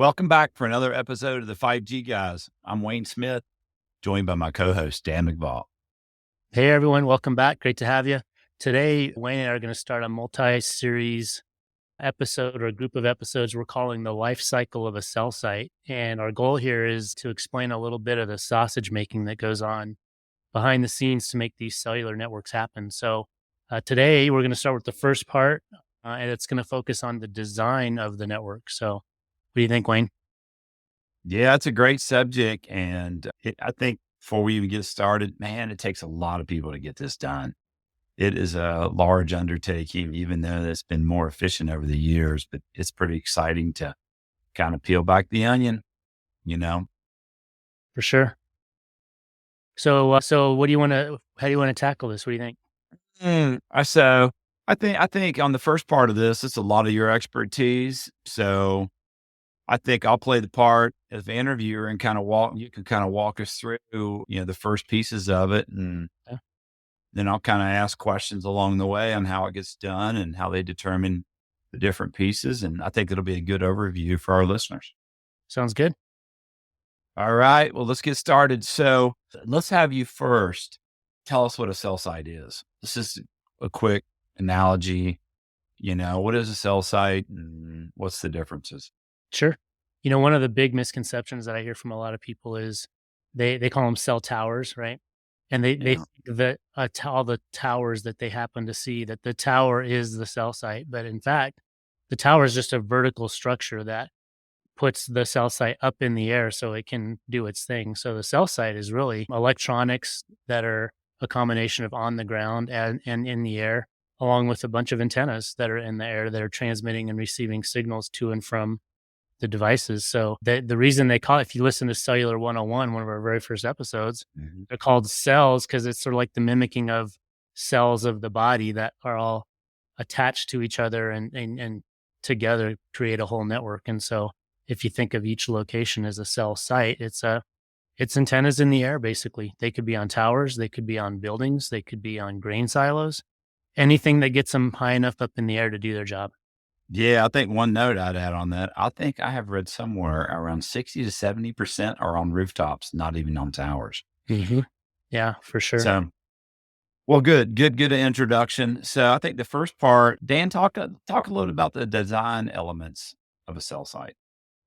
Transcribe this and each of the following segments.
Welcome back for another episode of the 5G Guys. I'm Wayne Smith, joined by my co-host, Dan McVaugh. Hey, everyone. Welcome back. Great to have you. Today, Wayne and I are going to start a multi-series episode or a group of episodes we're calling the life cycle of a cell site. And our goal here is to explain a little bit of the sausage making that goes on behind the scenes to make these cellular networks happen. So today, we're going to start with the first part, and it's going to focus on the design of the network. So what do you think, Wayne? Yeah, it's a great subject. And I think before we even get started, man, it takes a lot of people to get this done. It is a large undertaking, even though it's been more efficient over the years, but it's pretty exciting to kind of peel back the onion, you know? For sure. So what do you want to, how do you want to tackle this? What do you think? So I think on the first part of this, it's a lot of your expertise. So I think I'll play the part as the interviewer and you can kind of walk us through, the first pieces of it. And Yeah. then I'll kind of ask questions along the way on how it gets done and how they determine the different pieces. And I think it'll be a good overview for our listeners. Sounds good. All right. Well, let's get started. So let's have you first tell us what a cell site is. This is a quick analogy. What is a cell site and what's the differences? Sure. One of the big misconceptions that I hear from a lot of people is they call them cell towers, right? And they Yeah. think that all the towers that they happen to see, that the tower is the cell site. But in fact, the tower is just a vertical structure that puts the cell site up in the air so it can do its thing. So the cell site is really electronics that are a combination of on the ground and in the air, along with a bunch of antennas that are in the air that are transmitting and receiving signals to and from the devices. So the reason they call it, if you listen to Cellular 101, one of our very first episodes, Mhm. they're called cells because it's sort of like the mimicking of cells of the body that are all attached to each other and together create a whole network. And so if you think of each location as a cell site, it's antennas in the air basically. They could be on towers, they could be on buildings, they could be on grain silos, anything that gets them high enough up in the air to do their job. Yeah, I think one note I'd add on that, I think I have read somewhere around 60 to 70% are on rooftops, not even on towers. Mhm. Yeah, for sure. So, well, good introduction. So I think the first part, Dan, talk a little about the design elements of a cell site.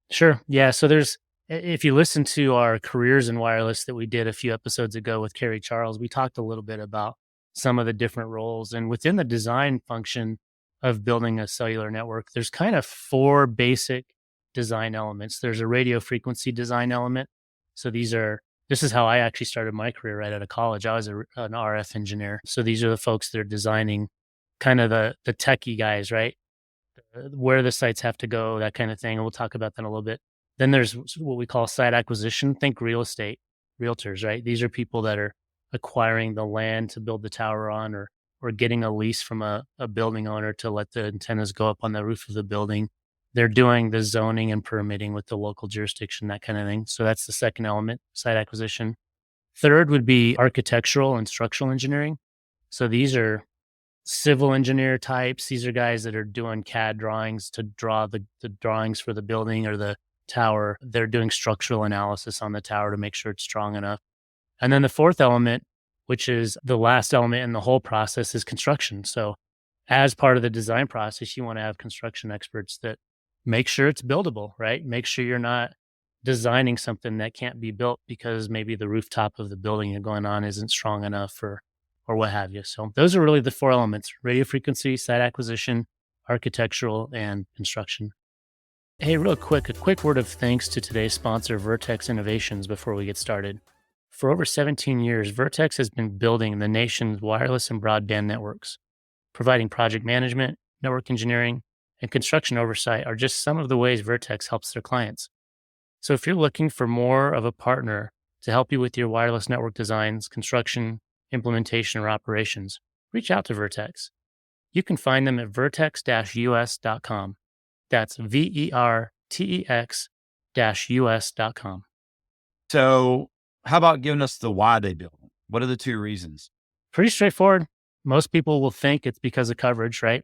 Sure. Yeah. So if you listen to our careers in wireless that we did a few episodes ago with Kerry Charles, we talked a little bit about some of the different roles. And within the design function of building a cellular network, there's kind of four basic design elements. There's a radio frequency design element. So this is how I actually started my career right out of college. I was an RF engineer. So these are the folks that are designing kind of the techie guys, right? Where the sites have to go, that kind of thing. And we'll talk about that in a little bit. Then there's what we call site acquisition. Think real estate, realtors, right? These are people that are acquiring the land to build the tower on or getting a lease from a building owner to let the antennas go up on the roof of the building. They're doing the zoning and permitting with the local jurisdiction, that kind of thing. So that's the second element, site acquisition. Third would be architectural and structural engineering. So these are civil engineer types. These are guys that are doing CAD drawings to draw the drawings for the building or the tower. They're doing structural analysis on the tower to make sure it's strong enough. And then the fourth element, which is the last element in the whole process, is construction. So as part of the design process, you want to have construction experts that make sure it's buildable, right? Make sure you're not designing something that can't be built because maybe the rooftop of the building you're going on isn't strong enough or what have you. So those are really the four elements: radio frequency, site acquisition, architectural, and construction. Hey, real quick, a quick word of thanks to today's sponsor, Vertex Innovations, before we get started. For over 17 years, Vertex has been building the nation's wireless and broadband networks. Providing project management, network engineering, and construction oversight are just some of the ways Vertex helps their clients. So if you're looking for more of a partner to help you with your wireless network designs, construction, implementation, or operations, reach out to Vertex. You can find them at vertex-us.com. That's VERTEX-US.com. So how about giving us the why they build them? What are the two reasons? Pretty straightforward. Most people will think it's because of coverage, right?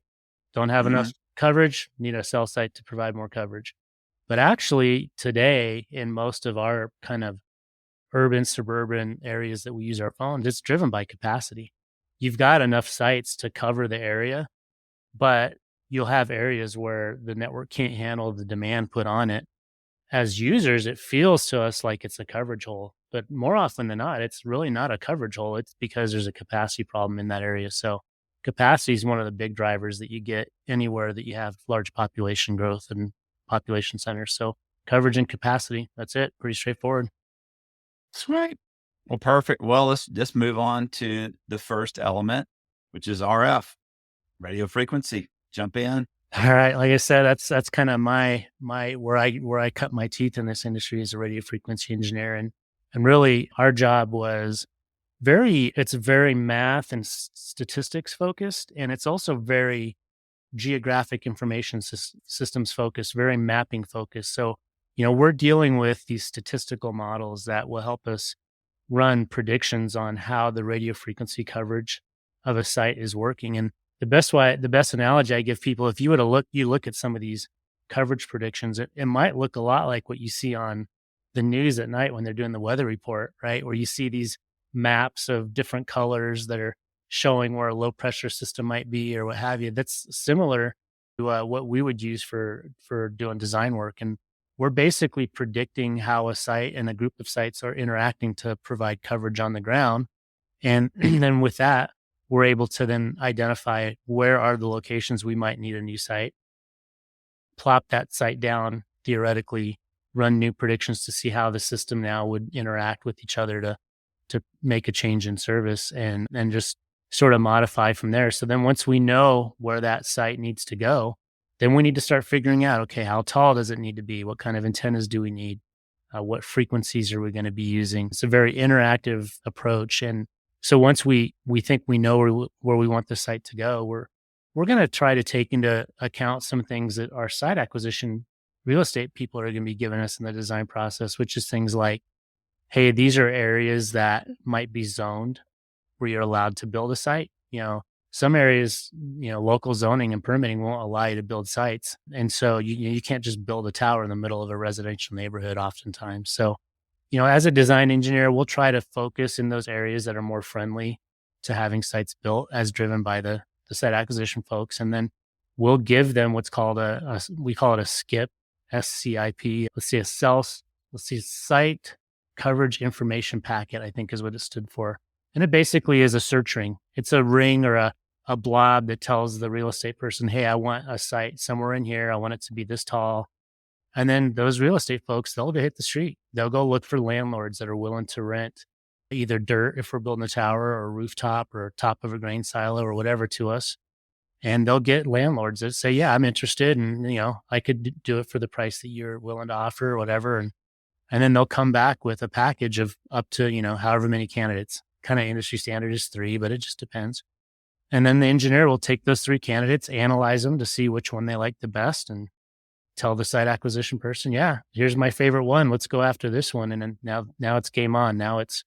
Don't have enough Mhm. coverage, need a cell site to provide more coverage. But actually, today, in most of our kind of urban, suburban areas that we use our phones, it's driven by capacity. You've got enough sites to cover the area, but you'll have areas where the network can't handle the demand put on it. As users, it feels to us like it's a coverage hole, but more often than not, it's really not a coverage hole. It's because there's a capacity problem in that area. So capacity is one of the big drivers that you get anywhere that you have large population growth and population centers. So coverage and capacity, that's it. Pretty straightforward. That's right. Well, perfect. Well, let's just move on to the first element, which is RF, radio frequency. Jump in. All right, like I said, that's kind of my where I cut my teeth in this industry as a radio frequency engineer, and really our job was it's very math and statistics focused, and it's also very geographic information systems focused, very mapping focused. So, we're dealing with these statistical models that will help us run predictions on how the radio frequency coverage of a site is working. And the best analogy I give people, if you were to look at some of these coverage predictions, it might look a lot like what you see on the news at night when they're doing the weather report, right? Where you see these maps of different colors that are showing where a low pressure system might be or what have you. That's similar to what we would use for doing design work. And we're basically predicting how a site and a group of sites are interacting to provide coverage on the ground. And then with that, we're able to then identify where are the locations we might need a new site, plop that site down, theoretically run new predictions to see how the system now would interact with each other to make a change in service, and then just sort of modify from there. So then once we know where that site needs to go, then we need to start figuring out, okay, how tall does it need to be? What kind of antennas do we need? What frequencies are we going to be using? It's a very interactive approach. And so once we think we know where we want the site to go, we're going to try to take into account some things that our site acquisition real estate people are going to be giving us in the design process, which is things like, hey, these are areas that might be zoned where you're allowed to build a site. Some areas, local zoning and permitting won't allow you to build sites. And so you can't just build a tower in the middle of a residential neighborhood oftentimes. So, as a design engineer, we'll try to focus in those areas that are more friendly to having sites built as driven by the site acquisition folks. And then we'll give them what's called we call it a SCIP, SCIP. Let's see, site coverage information packet, I think is what it stood for. And it basically is a search ring. It's a ring or a blob that tells the real estate person, hey, I want a site somewhere in here. I want it to be this tall. And then those real estate folks, they'll go hit the street. They'll go look for landlords that are willing to rent either dirt if we're building a tower or a rooftop or top of a grain silo or whatever to us. And they'll get landlords that say, yeah, I'm interested. And, I could do it for the price that you're willing to offer or whatever. And then they'll come back with a package of up to, however many candidates. Kind of industry standard is 3, but it just depends. And then the engineer will take those 3 candidates, analyze them to see which one they like the best, and tell the site acquisition person, yeah, here's my favorite one. Let's go after this one. And then now it's game on. Now let's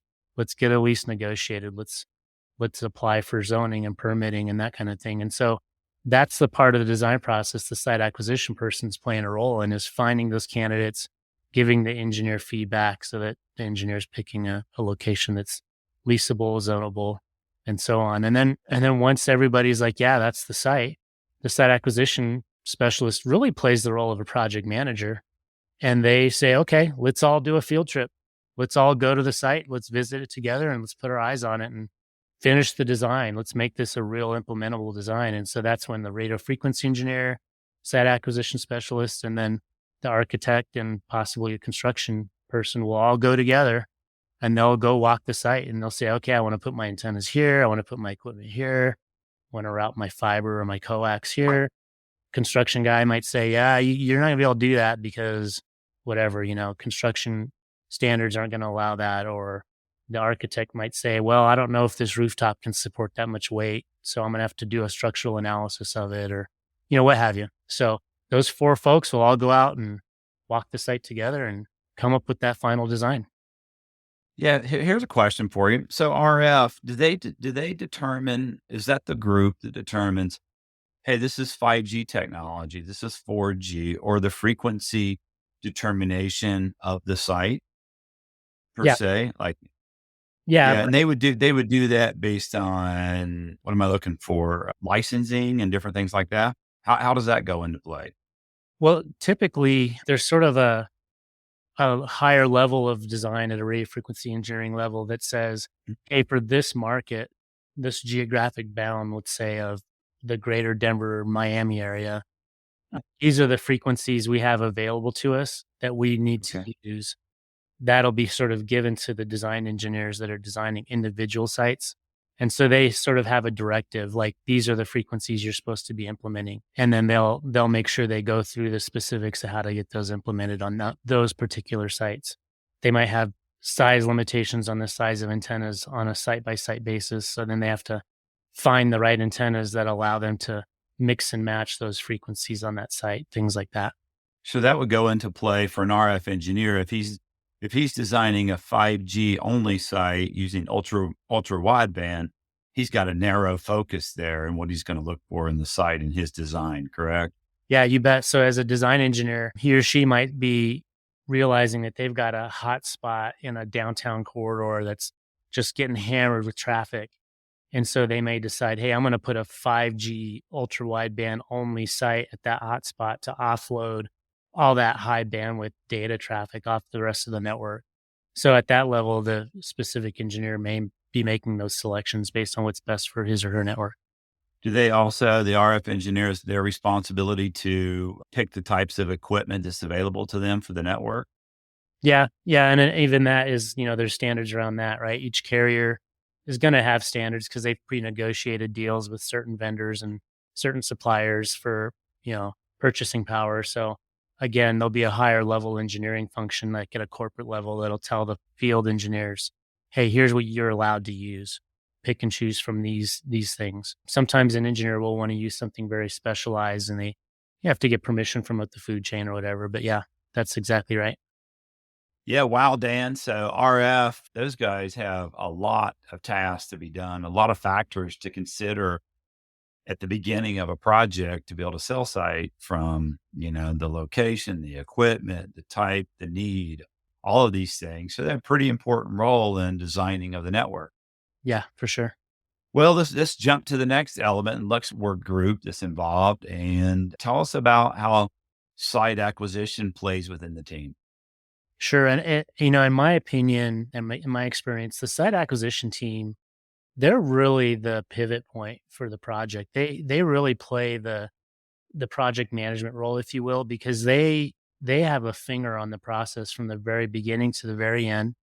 get a lease negotiated. Let's apply for zoning and permitting and that kind of thing. And so that's the part of the design process the site acquisition person's playing a role in, is finding those candidates, giving the engineer feedback so that the engineer's picking a location that's leasable, zonable, and so on. And then once everybody's like, yeah, that's the site acquisition specialist really plays the role of a project manager. And they say, okay, let's all do a field trip. Let's all go to the site. Let's visit it together and let's put our eyes on it and finish the design. Let's make this a real implementable design. And so that's when the radio frequency engineer, site acquisition specialist, and then the architect and possibly a construction person will all go together, and they'll go walk the site and they'll say, okay, I want to put my antennas here. I want to put my equipment here. I want to route my fiber or my coax here. Construction guy might say, yeah, you're not gonna be able to do that because whatever, construction standards aren't going to allow that. Or the architect might say, well, I don't know if this rooftop can support that much weight, so I'm going to have to do a structural analysis of it, or, what have you. So those 4 folks will all go out and walk the site together and come up with that final design. Yeah, here's a question for you. So RF, do they determine, is that the group that determines, hey, this is 5G technology, this is 4G, or the frequency determination of the site per Yeah. se? Like, Yeah. yeah, and they would do that based on what am I looking for? Licensing and different things like that? How does that go into play? Well, typically there's sort of a higher level of design at a radio frequency engineering level that says, hey, for this market, this geographic bound, let's say of the greater Denver, Miami area, these are the frequencies we have available to us that we need to Okay. use. That'll be sort of given to the design engineers that are designing individual sites. And so they sort of have a directive, like these are the frequencies you're supposed to be implementing. And then they'll make sure they go through the specifics of how to get those implemented on those particular sites. They might have size limitations on the size of antennas on a site by site basis. So then they have to find the right antennas that allow them to mix and match those frequencies on that site, things like that. So that would go into play for an RF engineer if he's designing a 5G only site using ultra wideband, he's got a narrow focus there and what he's going to look for in the site in his design, correct? Yeah, you bet. So as a design engineer, he or she might be realizing that they've got a hot spot in a downtown corridor that's just getting hammered with traffic. And so they may decide, hey, I'm going to put a 5G ultra wideband only site at that hotspot to offload all that high bandwidth data traffic off the rest of the network. So at that level, the specific engineer may be making those selections based on what's best for his or her network. Do they also, the RF engineers, their responsibility to pick the types of equipment that's available to them for the network? Yeah, yeah, and then even that is, there's standards around that, right? Each carrier is gonna have standards because 'cause they've pre-negotiated deals with certain vendors and certain suppliers for, purchasing power, so, again, there'll be a higher level engineering function, like, at a corporate level that'll tell the field engineers, "Hey, here's what you're allowed to use. Pick and choose from these things." Sometimes an engineer will wanna use something very specialized, and you have to get permission from, the food chain or whatever, but yeah, that's exactly right. Yeah, wow, Dan. So RF, those guys have a lot of tasks to be done, a lot of factors to consider at the beginning of a project to build a cell site from, the location, the equipment, the type, the need, all of these things. So they have a pretty important role in designing of the network. Yeah, for sure. Well, let's jump to the next element and let's work group that's involved and tell us about how site acquisition plays within the team. Sure, and in my opinion and in my experience, the site acquisition team, they're really the pivot point for the project. They really play the project management role, if you will, because they have a finger on the process from the very beginning to the very end.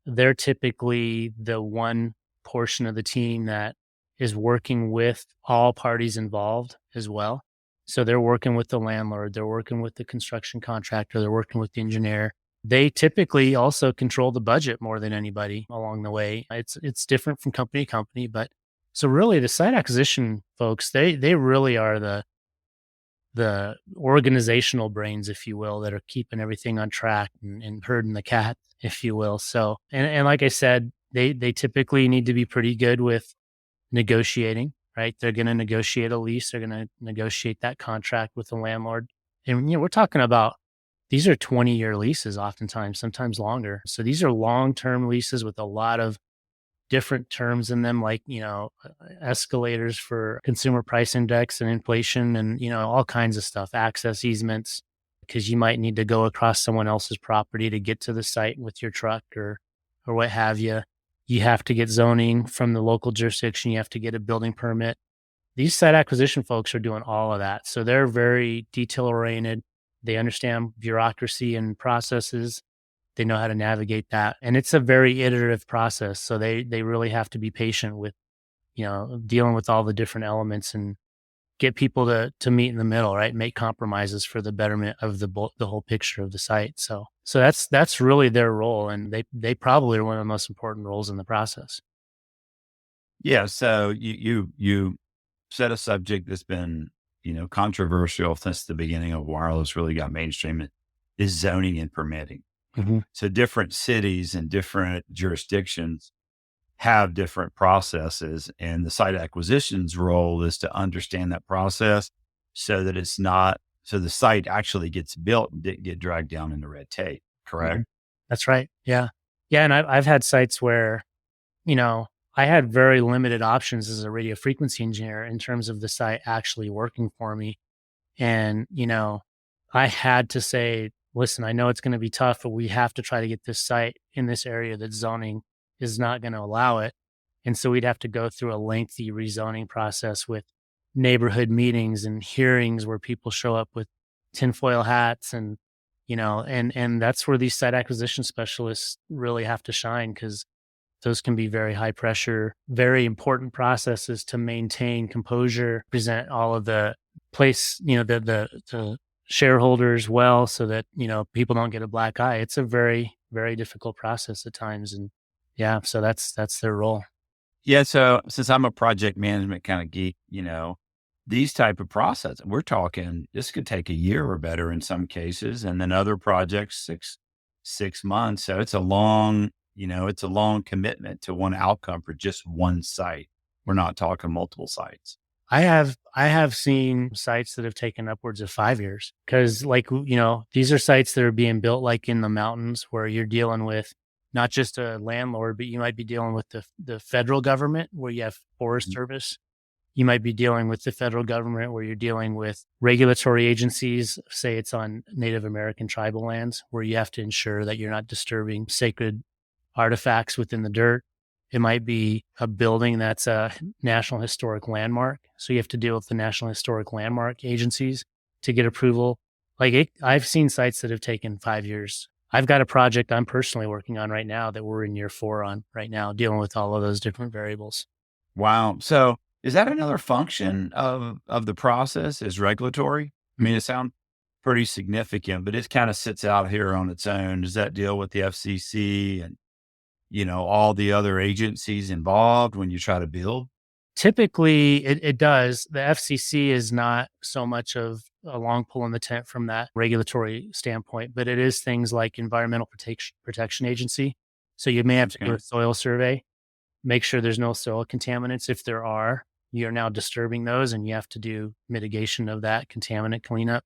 They're typically the one portion of the team that is working with all parties involved as well. So they're working with the landlord, they're working with the construction contractor, they're working with the engineer. They typically also control the budget more than anybody along the way. It's different from company to company, but so really the site acquisition folks, they really are the organizational brains, if you will, that are keeping everything on track and herding the cat, if you will. So, and like I said, they typically need to be pretty good with negotiating, right? They're going to negotiate a lease. They're going to negotiate that contract with the landlord. And, we're talking about these are 20-year leases, oftentimes, sometimes longer. So these are long-term leases with a lot of different terms in them, like, escalators for consumer price index and inflation and, all kinds of stuff, access easements, because you might need to go across someone else's property to get to the site with your truck or what have you. You have to get zoning from the local jurisdiction. You have to get a building permit. These site acquisition folks are doing all of that. So they're very detail oriented. They understand bureaucracy and processes. They know how to navigate that. And it's a very iterative process. So they really have to be patient with, dealing with all the different elements and get people to meet in the middle, right? Make compromises for the betterment of the whole picture of the site. So that's really their role, and they probably are one of the most important roles in the process. Yeah. So you said a subject that's been, controversial since the beginning of wireless really got mainstream is zoning and permitting. Hmm. So different cities and different jurisdictions have different processes, and the site acquisition's role is to understand that process so that it's not so the site actually gets built and didn't get dragged down into red tape, correct? Mhm. That's right. Yeah. Yeah, and I've had sites where, you know, I had very limited options as a radio frequency engineer in terms of the site actually working for me. And, I had to say, listen, I know it's going to be tough, but we have to try to get this site in this area that zoning is not going to allow it. And so we'd have to go through a lengthy rezoning process with neighborhood meetings and hearings where people show up with tinfoil hats and, and that's where these site acquisition specialists really have to shine because those can be very high pressure, very important processes to maintain composure, present all of the place, the shareholders well so that, people don't get a black eye. It's a very, very difficult process at times. And yeah, so that's their role. Yeah, so since I'm a project management kind of geek, these type of process, we're talking this could take a year or better in some cases, and then other projects 6 months. So it's a long commitment to one outcome for just one site. We're not talking multiple sites. I have seen sites that have taken upwards of 5 years because, like, these are sites that are being built like in the mountains where you're dealing with not just a landlord, but you might be dealing with the federal government where you have Forest Mm. Service. You might be dealing with the federal government where you're dealing with regulatory agencies, say it's on Native American tribal lands, where you have to ensure that you're not disturbing sacred artifacts within the dirt. It might be a building that's a national historic landmark. So you have to deal with the national historic landmark agencies to get approval. I've seen sites that have taken 5 years. I've got a project I'm personally working on right now that we're in year 4 on right now, dealing with all of those different variables. Wow. So is that another function of the process is regulatory? I mean, it sounds pretty significant, but it kind of sits out here on its own. Does that deal with the FCC and all the other agencies involved when you try to build? Typically, it does. The FCC is not so much of a long pull in the tent from that regulatory standpoint, but it is things like Environmental Protection Agency. So you may have to do Okay. a soil survey, make sure there's no soil contaminants. If there are, you're now disturbing those and you have to do mitigation of that contaminant cleanup.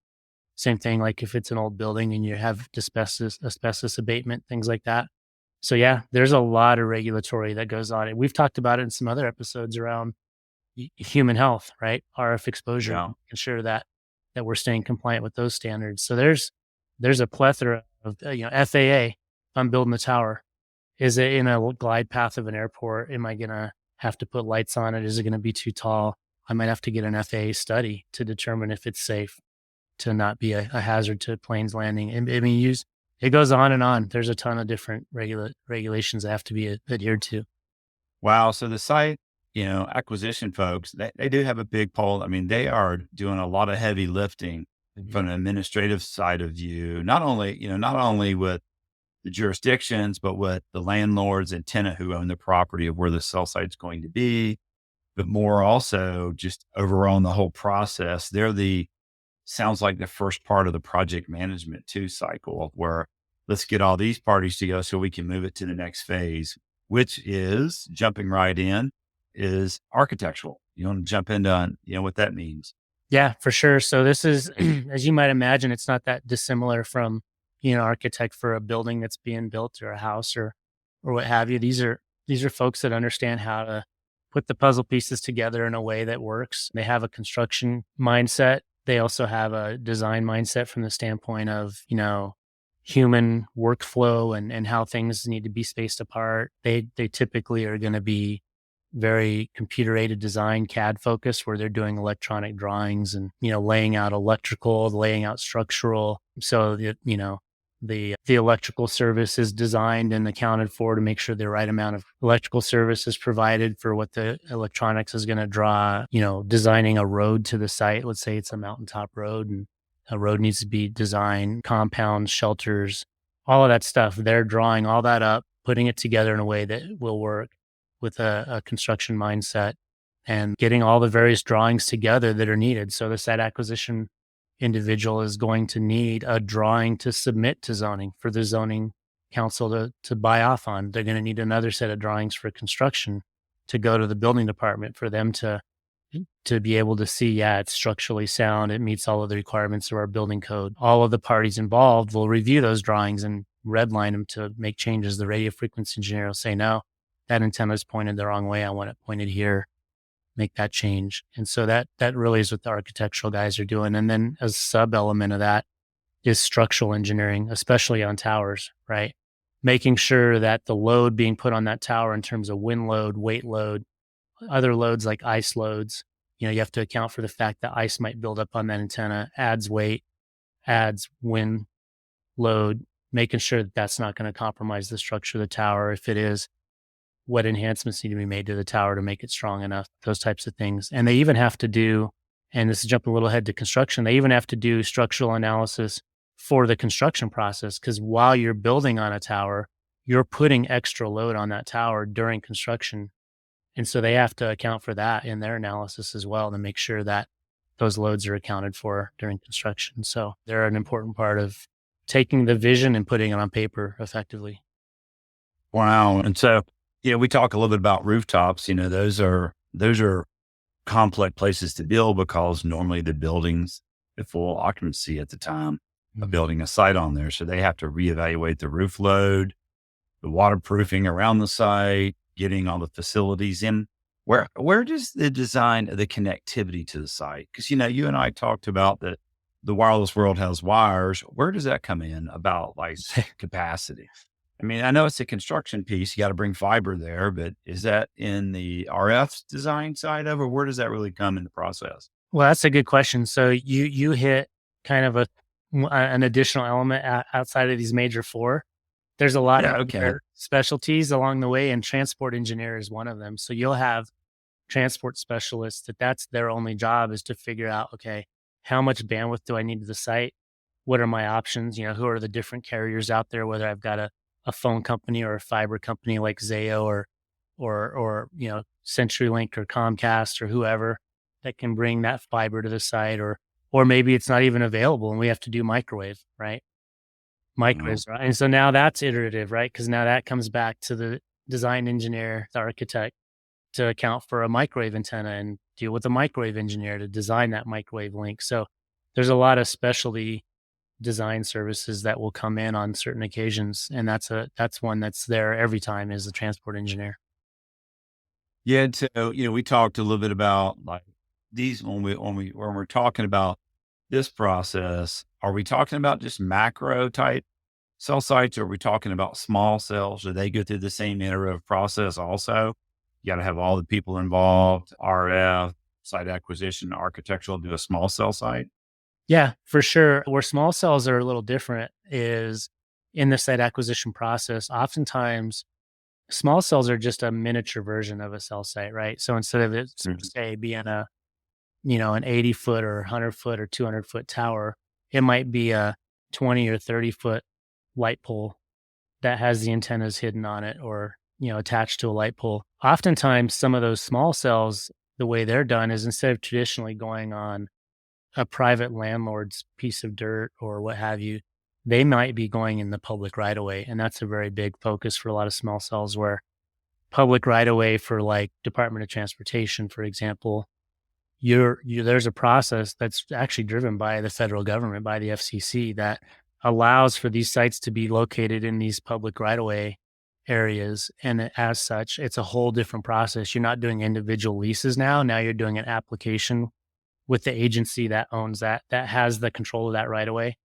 Same thing like if it's an old building and you have asbestos abatement, things like that. So yeah, there's a lot of regulatory that goes on. And we've talked about it in some other episodes around human health, right? RF exposure, Yeah. ensure that we're staying compliant with those standards. So there's a plethora of FAA. If I'm building a tower, is it in a glide path of an airport? Am I gonna have to put lights on it? Is it gonna be too tall? I might have to get an FAA study to determine if it's safe to not be a hazard to planes landing. And I mean, it goes on and on. There's a ton of different regulations that have to be adhered to. Wow. So the site, acquisition folks, they do have a big pull. I mean, they are doing a lot of heavy lifting Mhm. from an administrative side of view, not only with the jurisdictions, but with the landlords and tenant who own the property of where the cell site's going to be, but more also just overall in the whole process. Sounds like the first part of the project management too cycle of where let's get all these parties together so we can move it to the next phase, which is jumping right in is architectural. You want to jump into, what that means. Yeah, for sure. So this is, as you might imagine, it's not that dissimilar from, architect for a building that's being built or a house or what have you. These are folks that understand how to put the puzzle pieces together in a way that works. They have a construction mindset. They also have a design mindset from the standpoint of, human workflow and how things need to be spaced apart. They typically are going to be very computer aided design CAD focused where they're doing electronic drawings and laying out electrical, laying out structural. So the electrical service is designed and accounted for to make sure the right amount of electrical service is provided for what the electronics is going to draw. Designing a road to the site, let's say it's a mountaintop road and a road needs to be designed, compounds, shelters, all of that stuff. They're drawing all that up, putting it together in a way that will work with a construction mindset and getting all the various drawings together that are needed. So the site acquisition individual is going to need a drawing to submit to zoning for the zoning council to buy off on. They're going to need another set of drawings for construction to go to the building department for them to to be able to see, yeah, it's structurally sound. It meets all of the requirements of our building code. All of the parties involved will review those drawings and redline them to make changes. The radio frequency engineer will say, no, that antenna is pointed the wrong way. I want it pointed here. Make that change. And so that really is what the architectural guys are doing. And then a sub element of that is structural engineering, especially on towers, right? Making sure that the load being put on that tower in terms of wind load, weight load, other loads like ice loads, you have to account for the fact that ice might build up on that antenna, adds weight, adds wind load, making sure that that's not going to compromise the structure of the tower. If it is, what enhancements need to be made to the tower to make it strong enough, those types of things. And they even have to do, and this is jumping a little ahead to construction, they even have to do structural analysis for the construction process, because while you're building on a tower, you're putting extra load on that tower during construction. And so they have to account for that in their analysis as well to make sure that those loads are accounted for during construction. So they're an important part of taking the vision and putting it on paper effectively. Wow. And so, we talk a little bit about rooftops. Those are complex places to build because normally the building's at full occupancy at the time of building a site on there. So they have to reevaluate the roof load, the waterproofing around the site, getting all the facilities in. Where does the design of the connectivity to the site? Because you and I talked about that the wireless world has wires. Where does that come in about like capacity? I mean, I know it's a construction piece. You got to bring fiber there, but is that in the RF design side of it, or where does that really come in the process? Well, that's a good question. So you hit kind of an additional element outside of these major four. There's a lot of Yeah. Okay. other specialties along the way, and transport engineer is one of them. So you'll have transport specialists that's their only job, is to figure out, okay, how much bandwidth do I need to the site? What are my options? Who are the different carriers out there, whether I've got a phone company or a fiber company like Zayo or CenturyLink or Comcast or whoever that can bring that fiber to the site, or maybe it's not even available and we have to do microwave, right? Wow. Microwaves, right? And so now that's iterative, right? Because now that comes back to the design engineer, the architect, to account for a microwave antenna and deal with the microwave engineer to design that microwave link. So there's a lot of specialty design services that will come in on certain occasions, and that's one that's there every time, is the transport engineer. Yeah. And so, we talked a little bit about like these when we're talking about this process, are we talking about just macro type cell sites, or are we talking about small cells? Do they go through the same iterative process also? You got to have all the people involved, RF, site acquisition, architectural, do a small cell site. Yeah, for sure. Where small cells are a little different is in the site acquisition process. Oftentimes, small cells are just a miniature version of a cell site, right? So instead of it, Mhm. say, being an 80-foot or 100-foot or 200-foot tower, it might be a 20 or 30-foot light pole that has the antennas hidden on it, or attached to a light pole. Oftentimes, some of those small cells, the way they're done is, instead of traditionally going on a private landlord's piece of dirt or what have you, they might be going in the public right of way. And that's a very big focus for a lot of small cells, where public right of way for like Department of Transportation, for example, there's a process that's actually driven by the federal government, by the FCC, that allows for these sites to be located in these public right of way areas. And as such, it's a whole different process. You're not doing individual leases now. Now you're doing an application with the agency that owns that has the control of that right away,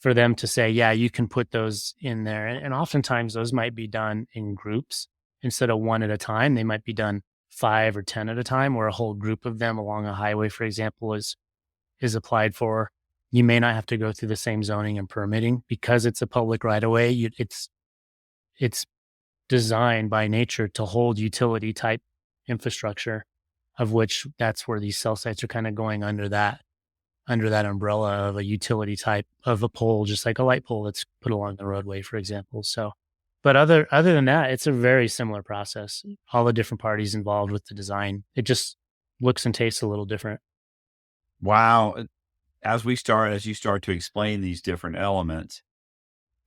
for them to say, yeah, you can put those in there. And oftentimes those might be done in groups instead of one at a time. They might be done 5 or 10 at a time, where a whole group of them along a highway, for example, is applied for. You may not have to go through the same zoning and permitting because it's a public right of way. It's designed by nature to hold utility type infrastructure, of which that's where these cell sites are kind of going under that umbrella of a utility type of a pole, just like a light pole that's put along the roadway, for example. So, but other than that, it's a very similar process. All the different parties involved with the design, it just looks and tastes a little different. Wow. As you start to explain these different elements,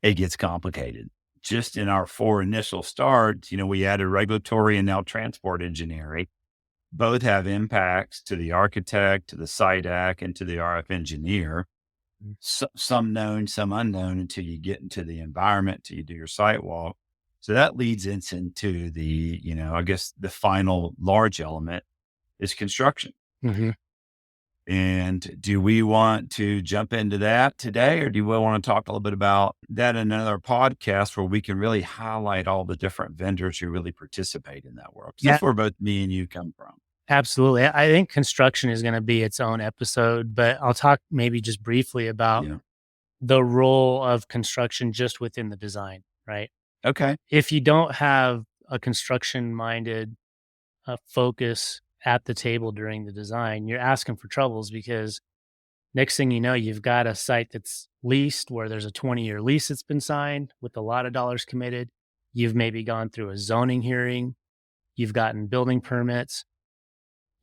it gets complicated. Just in our four initial starts, we added regulatory and now transport engineering. Both have impacts to the architect, to the site act, and to the RF engineer. Mm. Some known, some unknown until you get into the environment, until you do your site walk. So that leads us into the, I guess the final large element is construction. Mhm. And do we want to jump into that today, or do we want to talk a little bit about that in another podcast where we can really highlight all the different vendors who really participate in that world? 'Cause Yeah, that's where both me and you come from. absolutely. I think construction is gonna be its own episode, but I'll talk maybe just briefly about Yeah. the role of construction just within the design, right? Okay. If you don't have a construction-minded, focus at the table during the design, you're asking for troubles because next thing you know, you've got a site that's leased where there's a 20-year lease that's been signed with a lot of dollars committed. You've maybe gone through a zoning hearing, you've gotten building permits,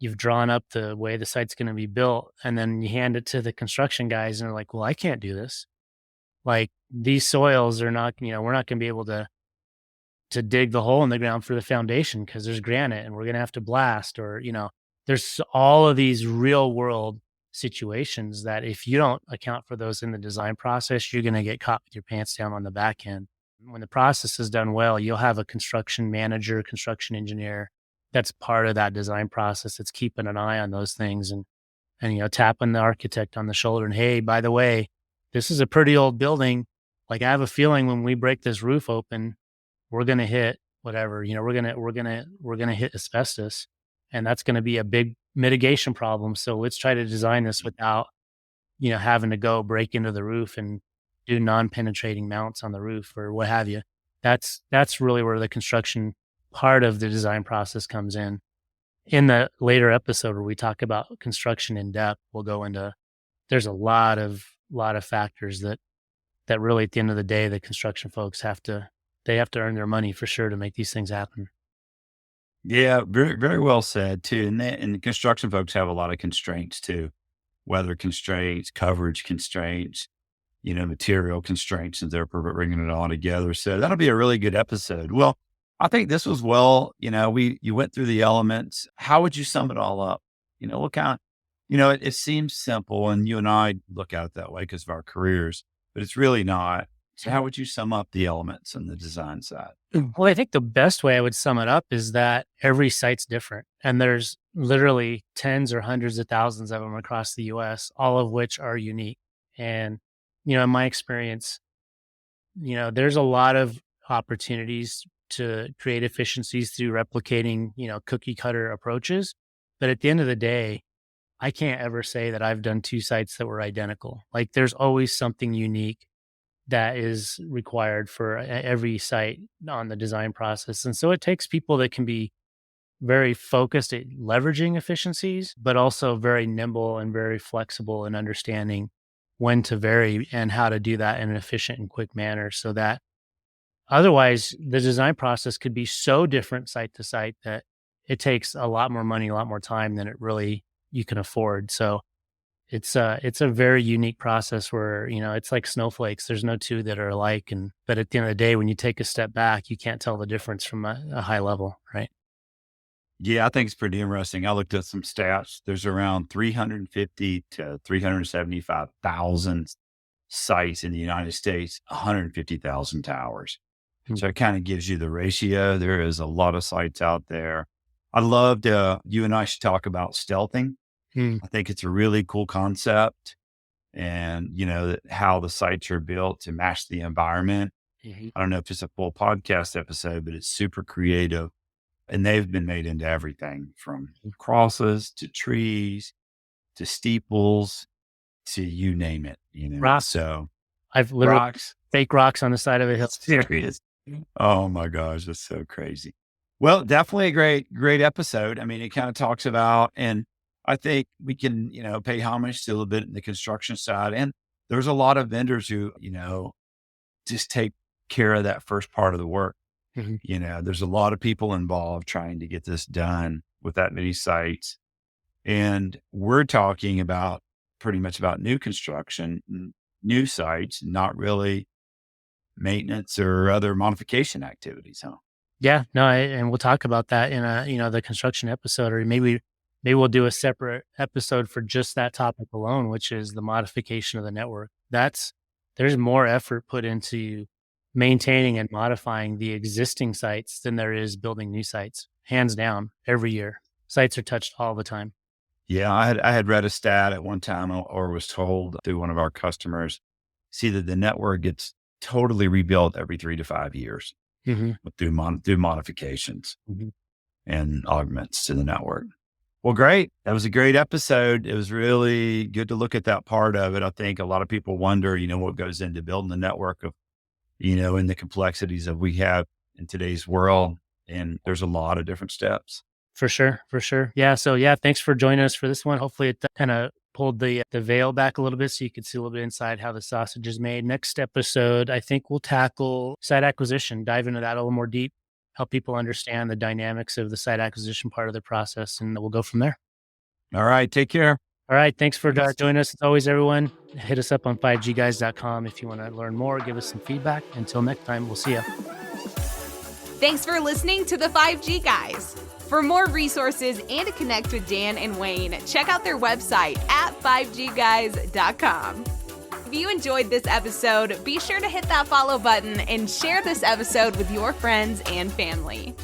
you've drawn up the way the site's gonna be built, and then you hand it to the construction guys and they're like, "Well, I can't do this." Like, these soils are not, we're not gonna be able to dig the hole in the ground for the foundation because there's granite and we're gonna have to blast, or, there's all of these real world situations that if you don't account for those in the design process, you're gonna get caught with your pants down on the back end. When the process is done well, you'll have a construction manager, construction engineer that's part of that design process that's keeping an eye on those things, and tapping the architect on the shoulder and, "Hey, by the way, this is a pretty old building. Like, I have a feeling when we break this roof open, we're gonna hit whatever, we're gonna hit asbestos, and that's gonna be a big mitigation problem. So let's try to design this without, having to go break into the roof and do non-penetrating mounts on the roof or what have you." That's really where the construction part of the design process comes in. In the later episode where we talk about construction in depth, we'll go into there's a lot of factors that really at the end of the day, the construction folks they have to earn their money for sure to make these things happen. Yeah, very, very well said too. And the construction folks have a lot of constraints too, weather constraints, coverage constraints, material constraints, and they're bringing it all together. So that'll be a really good episode. Well, I think this was well, you went through the elements. How would you sum it all up? What kind of, it seems simple, and you and I look at it that way because of our careers, but it's really not. So how would you sum up the elements on the design side? Well, I think the best way I would sum it up is that every site's different, and there's literally tens or hundreds of thousands of them across the US, all of which are unique. And, in my experience, there's a lot of opportunities to create efficiencies through replicating, cookie cutter approaches. But at the end of the day, I can't ever say that I've done two sites that were identical. Like, there's always something unique that is required for every site on the design process. And so it takes people that can be very focused at leveraging efficiencies, but also very nimble and very flexible in understanding when to vary and how to do that in an efficient and quick manner, so that otherwise the design process could be so different site to site that it takes a lot more money, a lot more time than it really you can afford. So it's a very unique process where, it's like snowflakes. There's no two that are alike. But at the end of the day, when you take a step back, you can't tell the difference from a high level, right? Yeah, I think it's pretty interesting. I looked at some stats. There's around 350 to 375,000 sites in the United States, 150,000 towers. Mm. So it kind of gives you the ratio. There is a lot of sites out there. I loved, you and I should talk about stealthing. Mm. I think it's a really cool concept, and, how the sites are built to match the environment. Mhm. I don't know if it's a full podcast episode, but it's super creative, and they've been made into everything from crosses to trees to steeples to you name it, Rocks. so I've literally rocks. fake rocks on the side of a hill. Serious. Oh my gosh, that's so crazy. Well, definitely a great, great episode. I mean, it kind of talks about, and I think we can, pay homage to a little bit in the construction side. And there's a lot of vendors who, just take care of that first part of the work. Mhm. There's a lot of people involved trying to get this done with that many sites. And we're talking about pretty much about new construction, new sites, not really maintenance or other modification activities, huh? Yeah, no, and we'll talk about that in the construction episode, or maybe we'll do a separate episode for just that topic alone, which is the modification of the network. There's more effort put into maintaining and modifying the existing sites than there is building new sites. Hands down, every year. Sites are touched all the time. Yeah, I had read a stat at one time or was told through one of our customers, see that the network gets totally rebuilt every 3 to 5 years Hmm. through modifications Hmm. and augments to the network. Well, great. That was a great episode. It was really good to look at that part of it. I think a lot of people wonder, what goes into building the network of, and the complexities that we have in today's world. And there's a lot of different steps. For sure, for sure. Yeah. So yeah, thanks for joining us for this one. Hopefully, it kind of pulled the veil back a little bit, so you could see a little bit inside how the sausage is made. Next episode, I think we'll tackle site acquisition, dive into that a little more deep, help people understand the dynamics of the site acquisition part of the process, and we'll go from there. All right. Take care. All right. Thanks for joining us. As always, everyone, hit us up on 5gguys.com if you want to learn more, give us some feedback. Until next time, we'll see you. Thanks for listening to the 5G Guys. For more resources and to connect with Dan and Wayne, check out their website at 5gguys.com. If you enjoyed this episode, be sure to hit that follow button and share this episode with your friends and family.